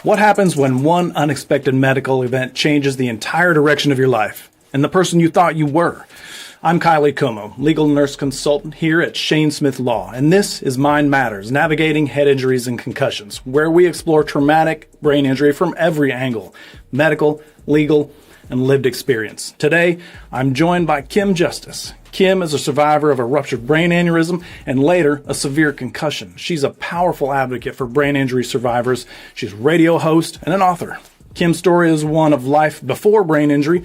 What happens when one unexpected medical event changes the entire direction of your life and the person you thought you were? I'm Kiley Como, legal nurse consultant here at Shane Smith Law, and this is Mind Matters, Navigating Head Injuries and Concussions, where we explore traumatic brain injury from every angle, medical, legal, and lived experience. Today, I'm joined by Kim Jutus. Kim is a survivor of a ruptured brain aneurysm and later a severe concussion. She's a powerful advocate for brain injury survivors. She's a radio host and an author. Kim's story is one of life before brain injury,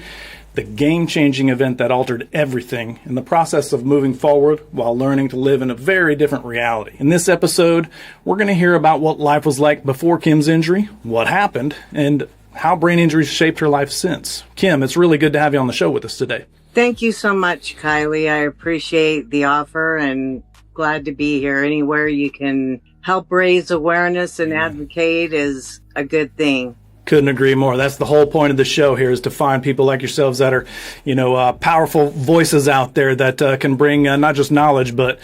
the game-changing event that altered everything in the process of moving forward while learning to live in a very different reality. In this episode, we're going to hear about what life was like before Kim's injury, what happened, and how brain injuries shaped her life since. Kim, it's really good to have you on the show with us today. Thank you so much, Kiley. I appreciate the offer and glad to be here. Anywhere you can help raise awareness and advocate is a good thing. Couldn't agree more. That's the whole point of the show here, is to find people like yourselves that are, powerful voices out there that can bring not just knowledge but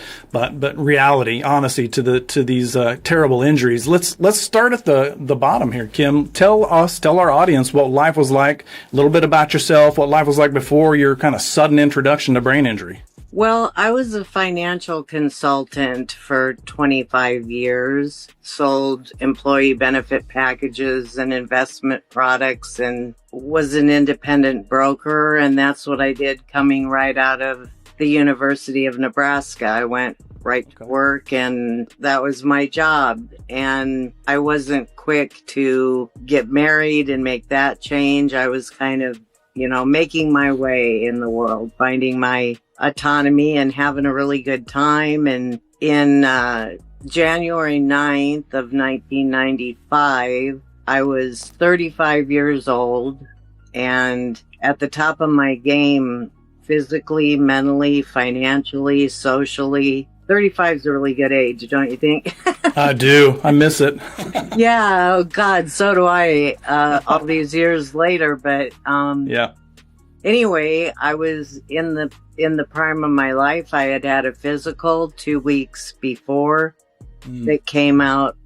reality, honesty to these terrible injuries. Let's start at the bottom here, Kim. Tell our audience what life was like. A little bit about yourself. What life was like before your kind of sudden introduction to brain injury. Well, I was a financial consultant for 25 years, sold employee benefit packages and investment products, and was an independent broker. And that's what I did coming right out of the University of Nebraska. I went right to work, and that was my job. And I wasn't quick to get married and make that change. I was kind of, making my way in the world, finding my autonomy and having a really good time. And in January 9th of 1995, I was 35 years old and at the top of my game, physically, mentally, financially, socially. 35 is a really good age, don't you think? I do. I miss it. Yeah. Oh God. So do I, all these years later. But, yeah. Anyway, I was in the prime of my life. I had a physical 2 weeks before that came out.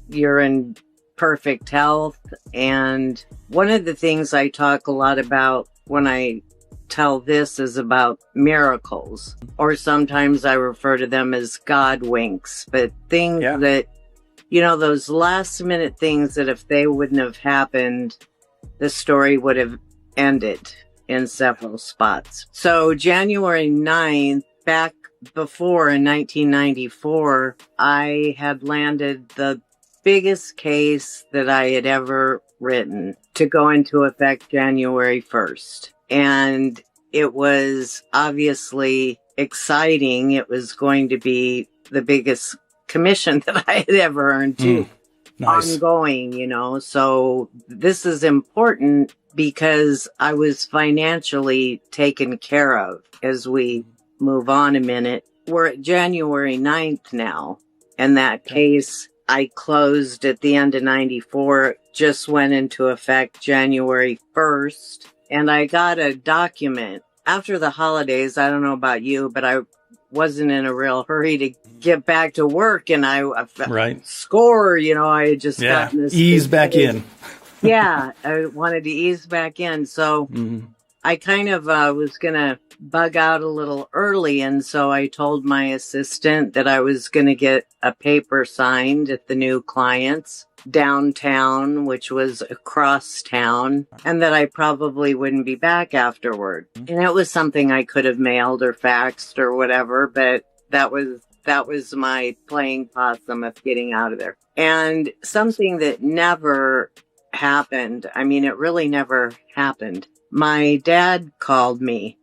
You're in perfect health. And one of the things I talk a lot about when I tell this is about miracles, or sometimes I refer to them as God winks, but things that, those last minute things that if they wouldn't have happened, the story would have ended in several spots. So January 9th, back before in 1994, I had landed the biggest case that I had ever written to go into effect January 1st. And it was obviously exciting. It was going to be the biggest commission that I had ever earned too. Nice. Ongoing, So this is important because I was financially taken care of. As we move on a minute, we're at January 9th now. And that case I closed at the end of 94, just went into effect January 1st. And I got a document after the holidays. I don't know about you, but I wasn't in a real hurry to get back to work. And I score, I had just gotten this. Ease back in. Yeah, I wanted to ease back in. So I kind of was going to bug out a little early. And so I told my assistant that I was going to get a paper signed at the new client's downtown, which was across town, and that I probably wouldn't be back afterward. And it was something I could have mailed or faxed or whatever, but that was my playing possum of getting out of there. And something that never happened. I mean, it really never happened. My dad called me,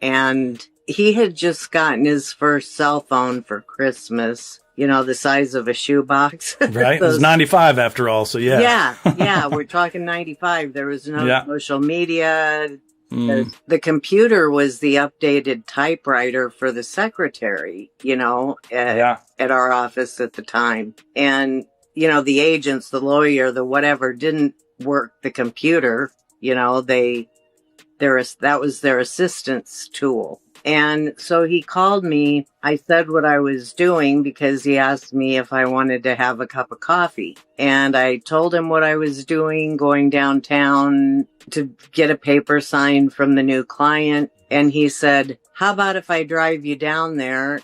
and he had just gotten his first cell phone for Christmas. The size of a shoebox. Right. It was 95 after all. So yeah. Yeah. We're talking 95. There was no social media. The computer was the updated typewriter for the secretary, at our office at the time. And, the agents, the lawyer, the whatever didn't work the computer, that was their assistance tool. And so he called me. I said what I was doing because he asked me if I wanted to have a cup of coffee. And I told him what I was doing, going downtown to get a paper signed from the new client. And he said, how about if I drive you down there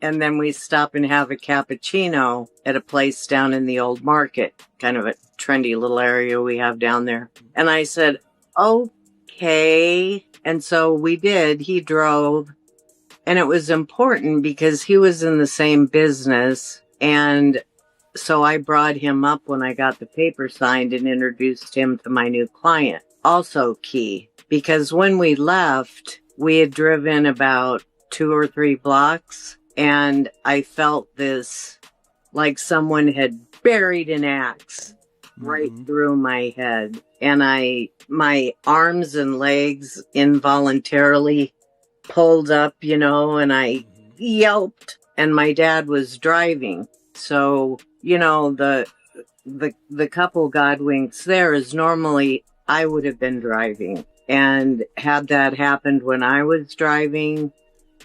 and then we stop and have a cappuccino at a place down in the old market, kind of a trendy little area we have down there. And I said, okay. And so we did. He drove. And it was important because he was in the same business. And so I brought him up when I got the paper signed and introduced him to my new client. Also key, because when we left, we had driven about 2 or 3 blocks. And I felt this, like someone had buried an axe right through my head. And my arms and legs involuntarily pulled up, and I yelped. And my dad was driving. So, the couple God winks there is normally I would have been driving. And had that happened when I was driving,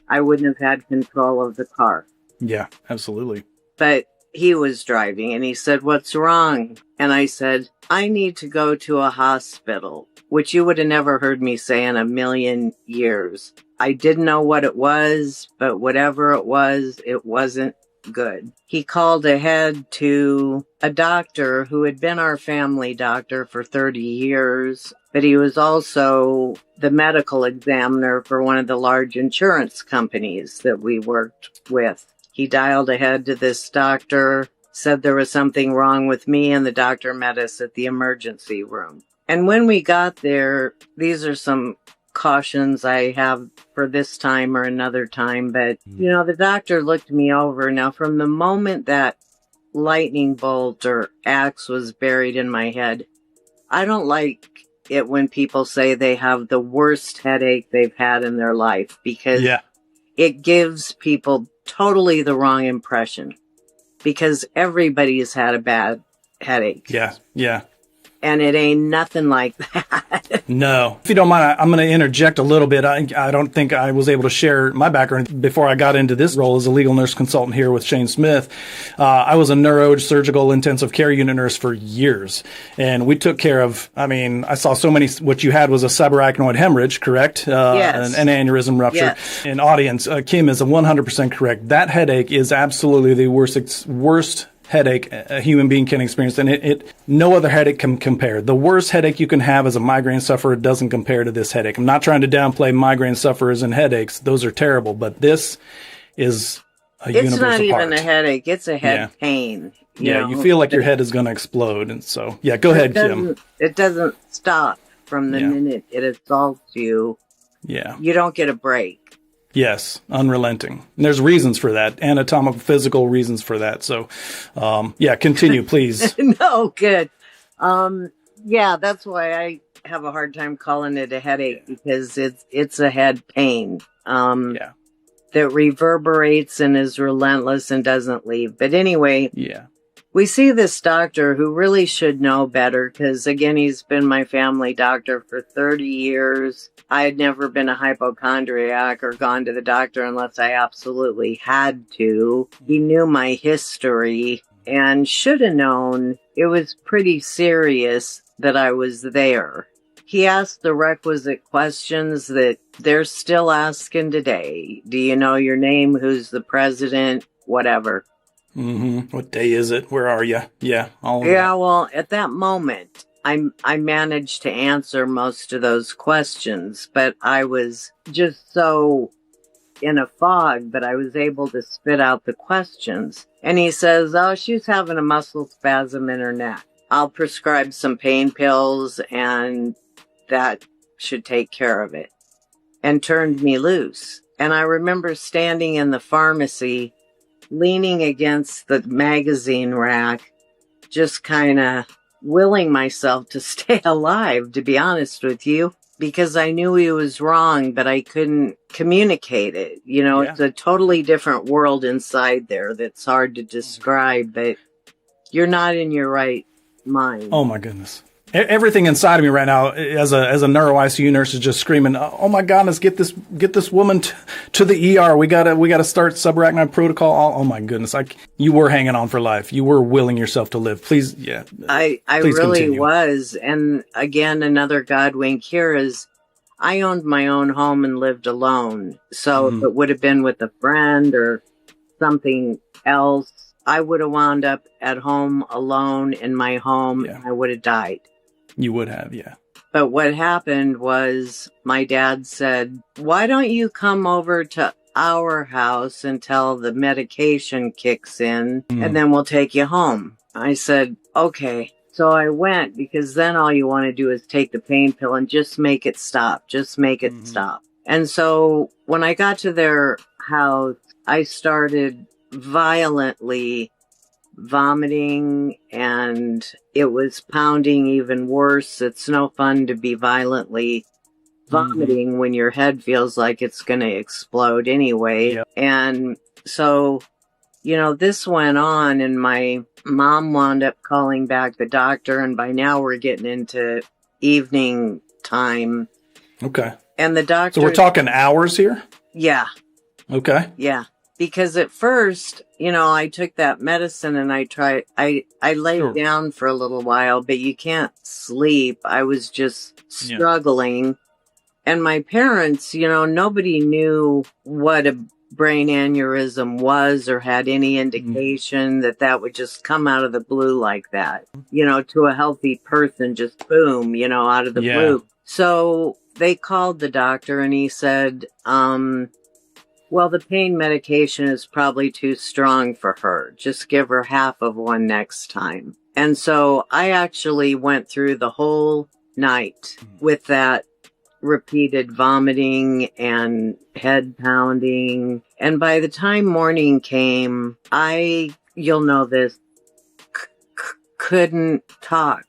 I wouldn't have had control of the car. Yeah, absolutely. But he was driving and he said, what's wrong? And I said, I need to go to a hospital, which you would have never heard me say in a million years. I didn't know what it was, but whatever it wasn't good. He called ahead to a doctor who had been our family doctor for 30 years, but he was also the medical examiner for one of the large insurance companies that we worked with. He dialed ahead to this doctor, said there was something wrong with me, and the doctor met us at the emergency room. And when we got there, these are some cautions I have for this time or another time, but, the doctor looked me over. Now, from the moment that lightning bolt or axe was buried in my head, I don't like it when people say they have the worst headache they've had in their life, because it gives people totally the wrong impression, because everybody's had a bad headache. Yeah. And it ain't nothing like that. No. If you don't mind, I'm going to interject a little bit. I don't think I was able to share my background before I got into this role as a legal nurse consultant here with Shane Smith. I was a neurosurgical intensive care unit nurse for years. And we took care of, I saw so many, what you had was a subarachnoid hemorrhage, correct? Yes. An aneurysm rupture. Yes. And audience, Kim is 100% correct. That headache is absolutely the worst headache a human being can experience, and no other headache can compare. The worst headache you can have as a migraine sufferer doesn't compare to this headache. I'm not trying to downplay migraine sufferers and headaches; those are terrible. But this is a universal part. It's not even a headache; it's a head pain. You feel like your head is going to explode, and so go ahead, Kim. It doesn't stop from the minute it assaults you. Yeah, you don't get a break. Yes, unrelenting. And there's reasons for that, anatomical, physical reasons for that. So, continue, please. No, good. That's why I have a hard time calling it a headache, because it's a head pain. That reverberates and is relentless and doesn't leave. But anyway, we see this doctor who really should know better, because again, he's been my family doctor for 30 years. I had never been a hypochondriac or gone to the doctor unless I absolutely had to. He knew my history and should have known it was pretty serious that I was there. He asked the requisite questions that they're still asking today. Do you know your name? Who's the president? Whatever. What day is it? Where are you? Yeah. Well, at that moment, I managed to answer most of those questions, but I was just so in a fog that I was able to spit out the questions. And he says, she's having a muscle spasm in her neck. I'll prescribe some pain pills and that should take care of it. And turned me loose. And I remember standing in the pharmacy, leaning against the magazine rack, just kind of willing myself to stay alive, to be honest with you, because I knew he was wrong, but I couldn't communicate it. It's a totally different world inside there that's hard to describe, but you're not in your right mind. Oh my goodness. Everything inside of me right now, as a neuro ICU nurse, is just screaming, "Oh my goodness, get this woman to the ER. We gotta start subarachnoid protocol." Oh my goodness, you were hanging on for life. You were willing yourself to live. Please, yeah. I please really continue. was. And again, another God wink here is I owned my own home and lived alone. So if it would have been with a friend or something else, I would have wound up at home alone in my home. Yeah. And I would have died. You would have, yeah. But what happened was my dad said, "Why don't you come over to our house until the medication kicks in and then we'll take you home?" I said, "Okay." So I went, because then all you want to do is take the pain pill and just make it stop. Just make it stop. And so when I got to their house, I started violently vomiting, and it was pounding even worse. It's no fun to be violently vomiting when your head feels like it's going to explode anyway. Yep. And so, this went on, and my mom wound up calling back the doctor, and by now we're getting into evening time. Okay. And the doctor... So we're talking hours here? Yeah. Okay. Yeah. Because at first, I took that medicine and I laid down for a little while, but you can't sleep. I was just struggling. Yeah. And my parents, nobody knew what a brain aneurysm was or had any indication that would just come out of the blue like that, to a healthy person, just boom, out of the blue. So they called the doctor and he said, well, the pain medication is probably too strong for her. Just give her half of one next time. And so I actually went through the whole night with that repeated vomiting and head pounding. And by the time morning came, you'll know this, couldn't talk.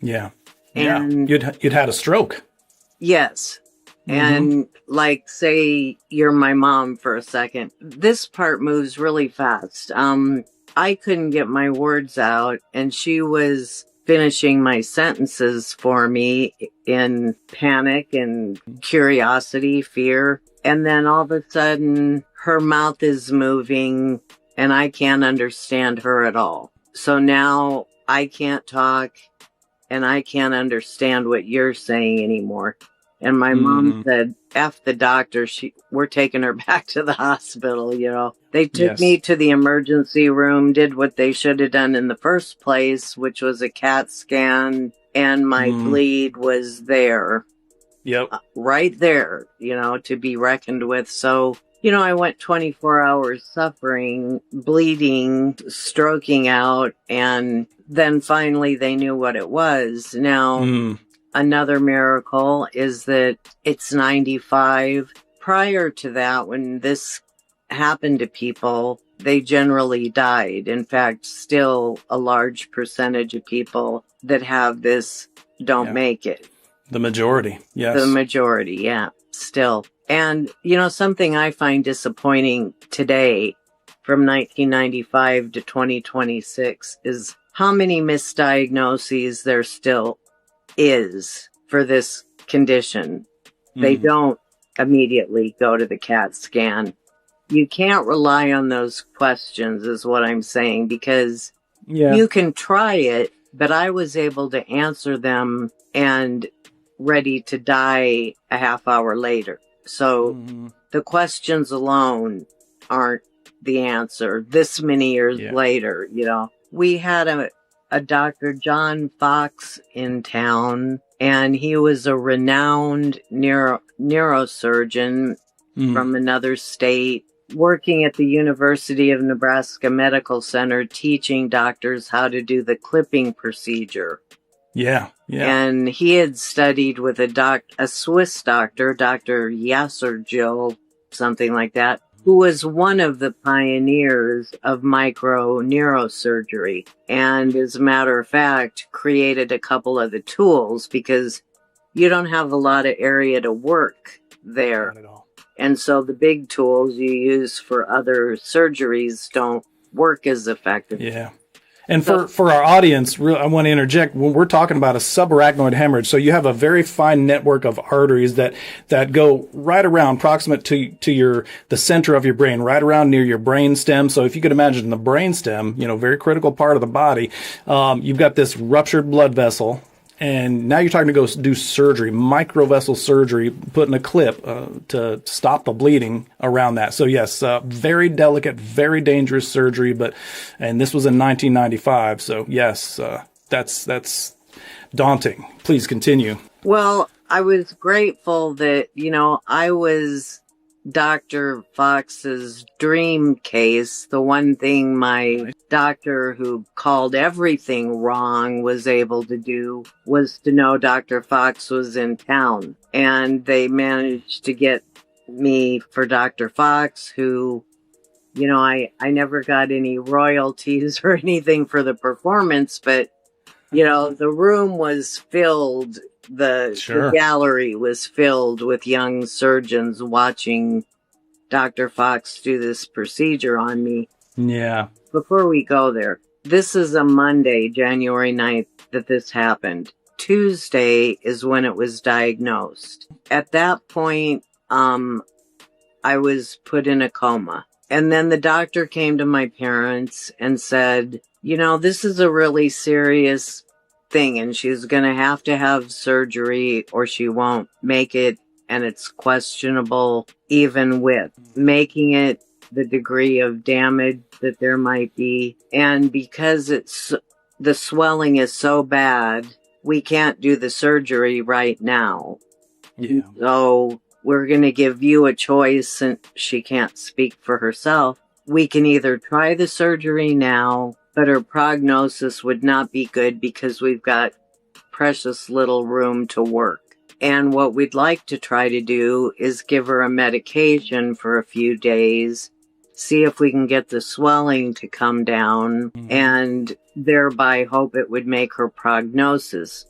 Yeah. And you'd had a stroke. Yes. And say you're my mom for a second. This part moves really fast. I couldn't get my words out, and she was finishing my sentences for me in panic and curiosity, fear. And then all of a sudden, her mouth is moving, and I can't understand her at all. So now I can't talk, and I can't understand what you're saying anymore. And my mom said, F the doctor, we're taking her back to the hospital, They took me to the emergency room, did what they should have done in the first place, which was a CAT scan, and my bleed was there. Yep. Right there, to be reckoned with. So, I went 24 hours suffering, bleeding, stroking out, and then finally they knew what it was. Now... Another miracle is that it's 95. Prior to that, when this happened to people, they generally died. In fact, still a large percentage of people that have this don't make it. The majority, yes. The majority, yeah, still. And, something I find disappointing today from 1995 to 2026 is how many misdiagnoses there still is for this condition. They don't immediately go to the CAT scan. You can't rely on those questions is what I'm saying, because you can try it, but I was able to answer them and ready to die a half hour later. So the questions alone aren't the answer this many years later, We had a Dr. John Fox in town, and he was a renowned neurosurgeon from another state, working at the University of Nebraska Medical Center, teaching doctors how to do the clipping procedure. Yeah. And he had studied with a Swiss doctor, Dr. Yassergil, something like that, who was one of the pioneers of micro-neurosurgery, and as a matter of fact, created a couple of the tools, because you don't have a lot of area to work there. Not at all. And so the big tools you use for other surgeries don't work as effectively. Yeah. And for our audience, I want to interject. When we're talking about a subarachnoid hemorrhage, so you have a very fine network of arteries that go right around, proximate to the center of your brain, right around near your brain stem. So if you could imagine the brain stem, very critical part of the body, you've got this ruptured blood vessel. And now you're talking to go do surgery, microvessel surgery, putting a clip to stop the bleeding around that. So yes, very delicate, very dangerous surgery. And this was in 1995. So yes, that's daunting. Please continue. Well, I was grateful that, I was Dr. Fox's dream case. The one thing my doctor, who called everything wrong, was able to do was to know Dr. Fox was in town. And they managed to get me for Dr. Fox, who, I never got any royalties or anything for the performance, but, the room was filled. The gallery was filled with young surgeons watching Dr. Fox do this procedure on me. Yeah. Before we go there, this is a Monday, January 9th, that this happened. Tuesday is when it was diagnosed. At that point, I was put in a coma. And then the doctor came to my parents and said, this is a really serious thing, and she's going to have surgery or she won't make it, and it's questionable even with making it, the degree of damage that there might be. And because the swelling is so bad, we can't do the surgery right now. Yeah. So we're going to give you a choice, and she can't speak for herself. We can either try the surgery now, but her prognosis would not be good because we've got precious little room to work. And what we'd like to try to do is give her a medication for a few days, see if we can get the swelling to come down, and thereby hope it would make her prognosis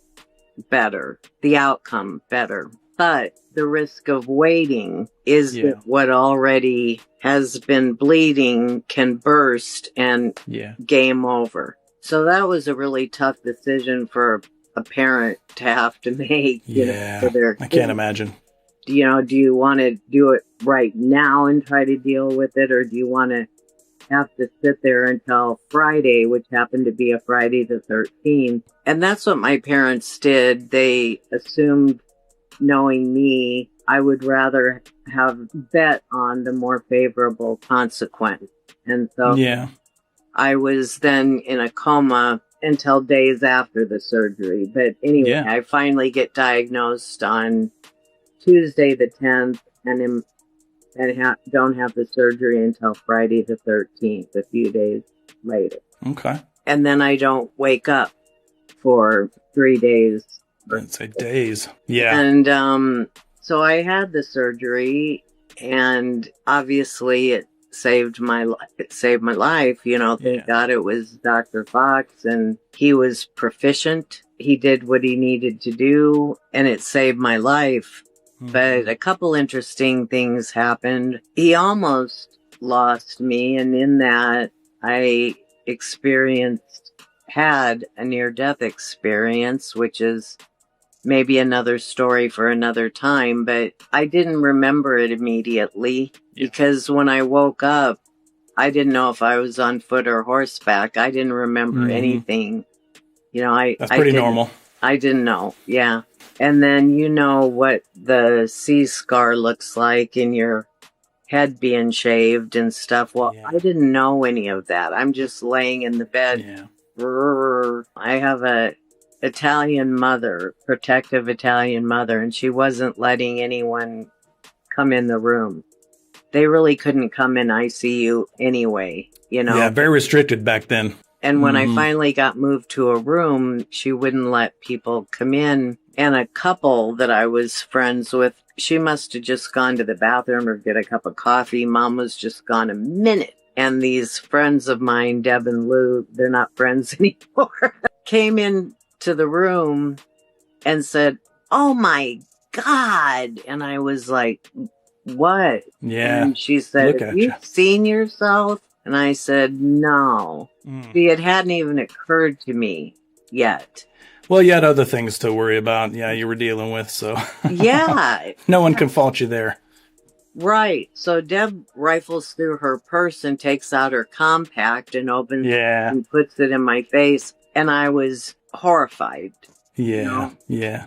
better, the outcome better. But the risk of waiting is that what already has been bleeding can burst and game over. So that was a really tough decision for a parent to have to make. For their I can't imagine. Do you want to do it right now and try to deal with it, or do you want to have to sit there until Friday, which happened to be a Friday the 13th? And that's what my parents did. They assumed, knowing me, I would rather have bet on the more favorable consequence. And so I was then in a coma until days after the surgery. But anyway, I finally get diagnosed on Tuesday the 10th and don't have the surgery until Friday the 13th, a few days later. Okay. And then I don't wake up for 3 days. I'd say days. Yeah. And so I had the surgery, and obviously it saved my life. Thank God it was Dr. Fox, and he was proficient. He did what he needed to do, and it saved my life. But a couple interesting things happened. He almost lost me, and in that I had a near-death experience, which is maybe another story for another time, but I didn't remember it immediately because when I woke up, I didn't know if I was on foot or horseback. I didn't remember anything. That's pretty normal. I didn't know. Yeah. And then what the C scar looks like in your head being shaved and stuff. Well, I didn't know any of that. I'm just laying in the bed. Yeah. I have a protective Italian mother, and she wasn't letting anyone come in the room. They really couldn't come in ICU anyway, Yeah, very restricted back then. And when I finally got moved to a room, she wouldn't let people come in. And a couple that I was friends with, she must have just gone to the bathroom or get a cup of coffee. Mom was just gone a minute. And these friends of mine, Deb and Lou, they're not friends anymore, came in to the room and said, "Oh my God." And I was like, "What?" Yeah. And she said, "Have you seen yourself?" And I said, no. See, it hadn't even occurred to me yet. Well, you had other things to worry about. Yeah, you were dealing with, so. Yeah. No one can fault you there. Right. So Deb rifles through her purse and takes out her compact and opens it and puts it in my face. And I was horrified. Yeah.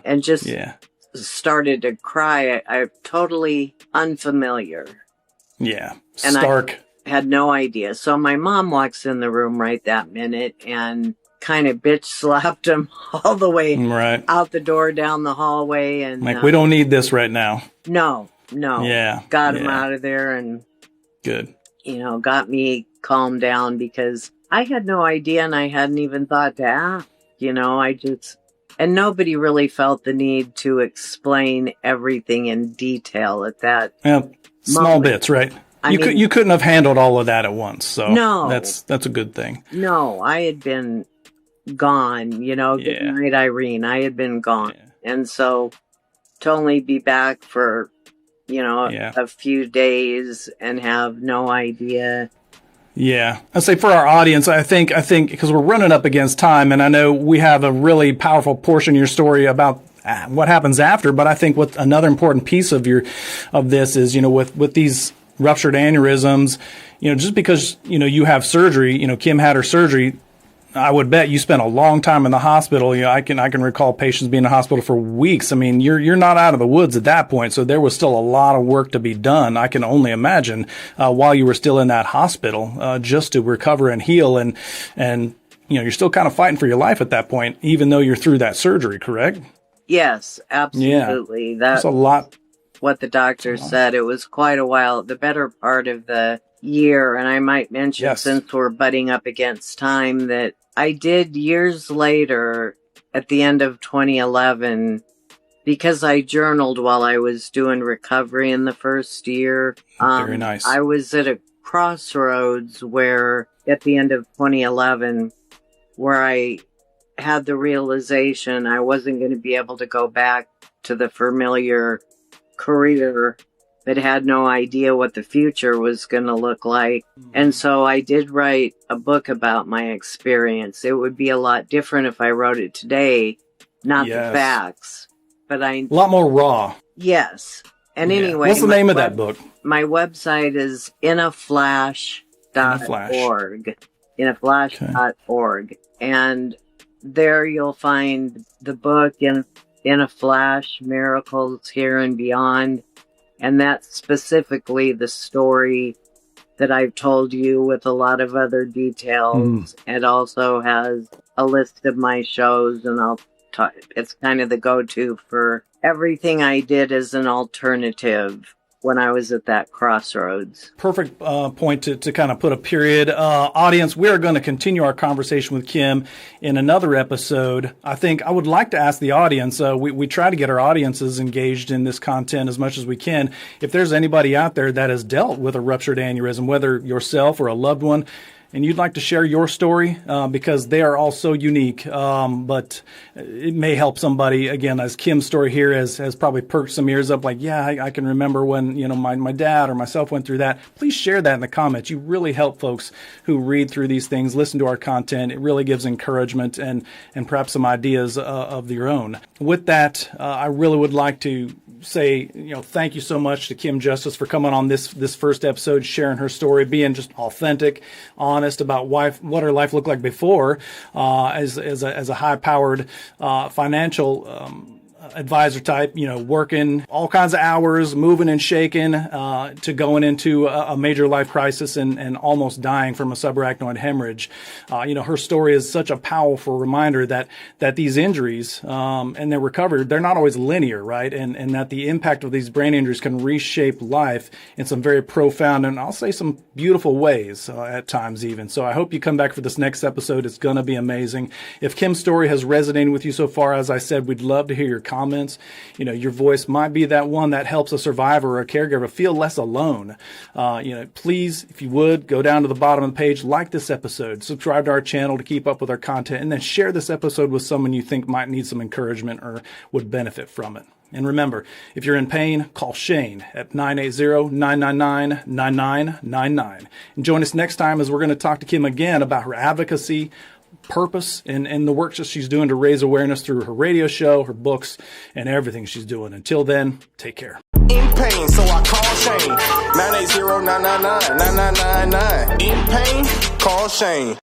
And just started to cry. I'm totally unfamiliar. Yeah. And Stark. I had no idea. So my mom walks in the room right that minute and kind of bitch slapped him all the way out the door, down the hallway. And like, we don't need this right now. No. Yeah. Got him out of there and good. Got me calmed down because I had no idea and I hadn't even thought to ask. And nobody really felt the need to explain everything in detail at that. Yeah, small moment. Bits, right? You couldn't have handled all of that at once. So no, that's a good thing. No, I had been gone, good night, Irene. I had been gone. Yeah. And so to only be back for, a few days and have no idea. Yeah. I'd say for our audience, I think because we're running up against time, and I know we have a really powerful portion of your story about what happens after, but I think what another important piece of this is, with these ruptured aneurysms, just because, you have surgery, Kim had her surgery, I would bet you spent a long time in the hospital. I can recall patients being in the hospital for weeks. I mean, you're not out of the woods at that point. So there was still a lot of work to be done. I can only imagine, while you were still in that hospital, just to recover and heal. And, you're still kind of fighting for your life at that point, even though you're through that surgery, correct? Yes, absolutely. Yeah. That's a lot. What the doctor said, it was quite a while, the better part of the year. And I might mention, since we're butting up against time, that I did years later, at the end of 2011, because I journaled while I was doing recovery in the first year. Very nice. I was at a crossroads where, at the end of 2011, where I had the realization I wasn't going to be able to go back to the familiar career, but had no idea what the future was going to look like. And so I did write a book about my experience. It would be a lot different if I wrote it today, not the facts, but a lot more raw. Yes. And anyway, what's the name of that book? My website is inaflash.org. Inaflash.org. And there you'll find the book in a Flash, Miracles Here and Beyond. And that's specifically the story that I've told you with a lot of other details. It also has a list of my shows, and it's kind of the go-to for everything I did as an alternative when I was at that crossroads. Perfect point to kind of put a period. Audience, we are going to continue our conversation with Kim in another episode. I think I would like to ask the audience, we try to get our audiences engaged in this content as much as we can. If there's anybody out there that has dealt with a ruptured aneurysm, whether yourself or a loved one, and you'd like to share your story, because they are all so unique, but it may help somebody. Again, as Kim's story here has probably perked some ears up, like, I can remember when, my dad or myself went through that. Please share that in the comments. You really help folks who read through these things, listen to our content. It really gives encouragement and perhaps some ideas of your own. With that, I really would like to say, thank you so much to Kim Jutus for coming on this first episode, sharing her story, being just authentic, honest about what her life looked like before, as a high-powered financial advisor type, working all kinds of hours, moving and shaking, to going into a major life crisis and almost dying from a subarachnoid hemorrhage. Her story is such a powerful reminder that these injuries, and their recovery, they're not always linear, right? And that the impact of these brain injuries can reshape life in some very profound and I'll say some beautiful ways, at times even. So I hope you come back for this next episode. It's going to be amazing. If Kim's story has resonated with you so far, as I said, we'd love to hear your comments. Your voice might be that one that helps a survivor or a caregiver feel less alone. Please, if you would, go down to the bottom of the page, like this episode, subscribe to our channel to keep up with our content, and then share this episode with someone you think might need some encouragement or would benefit from it. And remember, if you're in pain, call Shane at 980-999-9999. And join us next time as we're going to talk to Kim again about her advocacy, purpose, and the work that she's doing to raise awareness through her radio show, her books, and everything she's doing. Until then, take care. In pain, so I call Shane. 980-999-9999. In pain, call Shane.